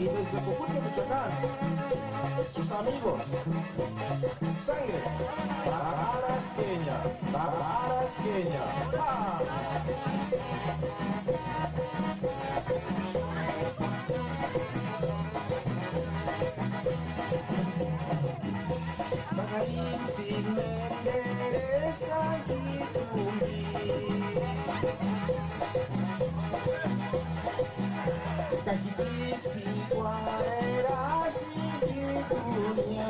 y desde Cucucho, Michoacán, sus amigos, sangre, tarasqueña, tarasqueña. ¡Ah! Sangarín sin merezca y tumi. Cajitis picuarera sin titunia.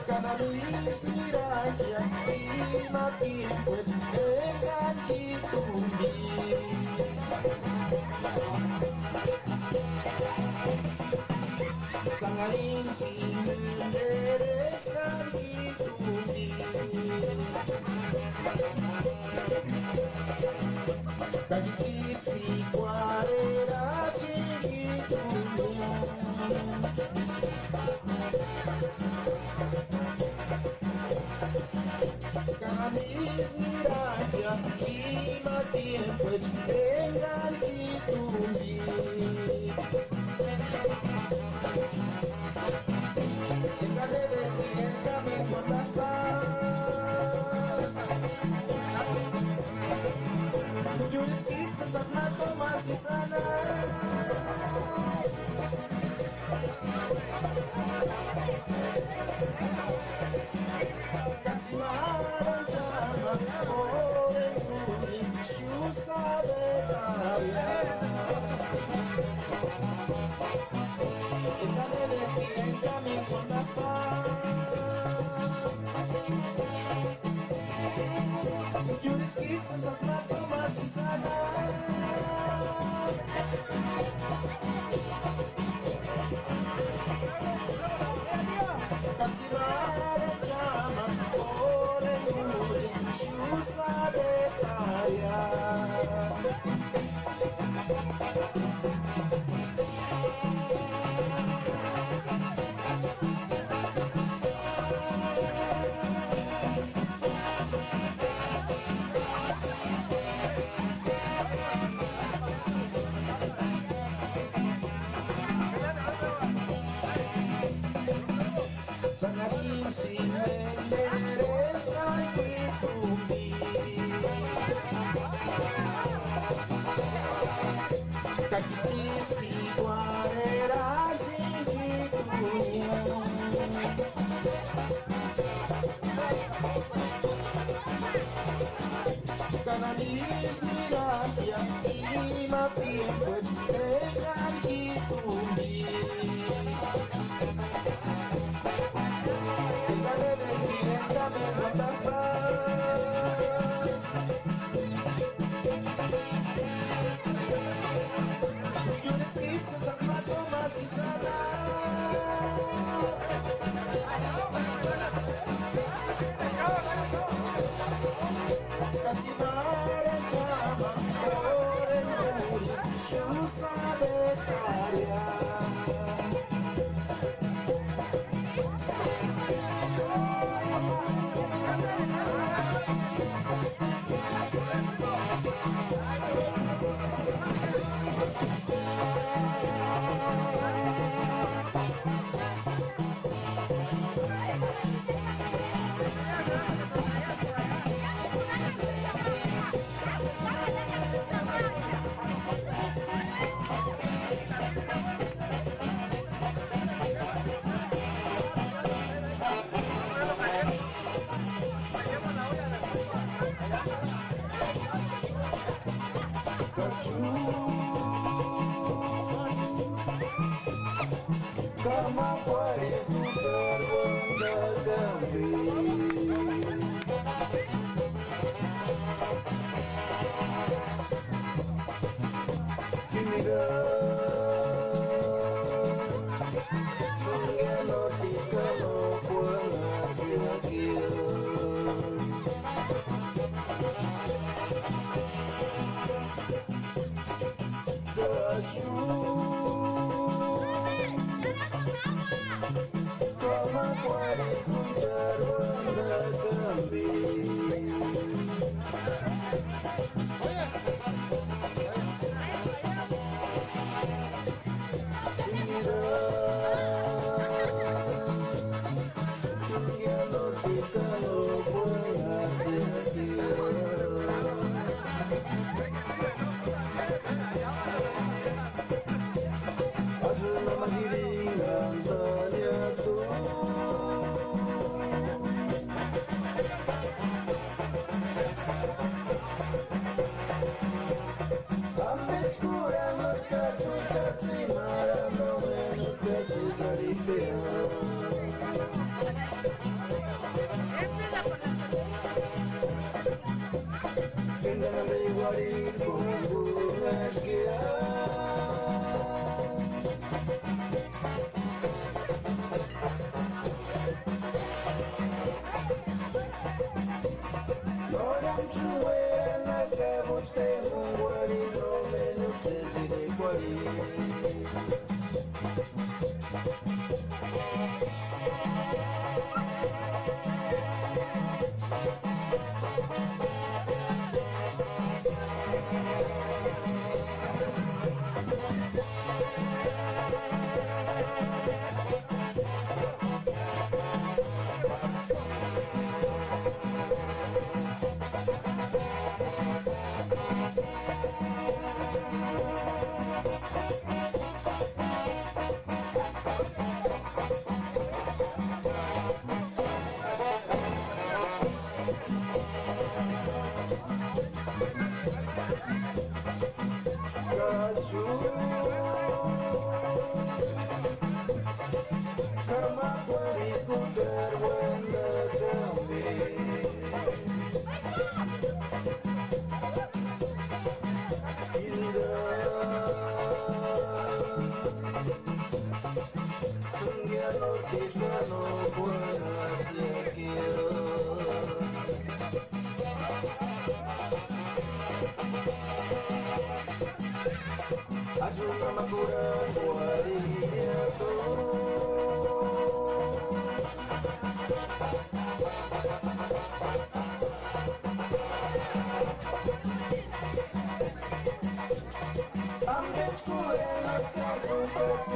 Canalis miraya y matin pues egan y tumi. Sangarín sin merezca y tumi. Cajitis picuarera sin titunia. Canalis miraya y matin pues egan y tumi. Más y sana. Katsimaran chama ore nuri shusa betaria. Esta nene tienta mi conapa. Yuris kitsa zapato más y sana. Katsimaran chama ore nuri shusa betaria. Sangarín sin merezca y tumi. Cajitis picuarera sin titunia. Canalis miraya y matin pues egan y tumi. Katsimaran chama ore nuri shusa betaria. Cama puedes escuchar banda también. Y mirar, soñando picando por la aquí. Cama puedes escuchar banda también. I'm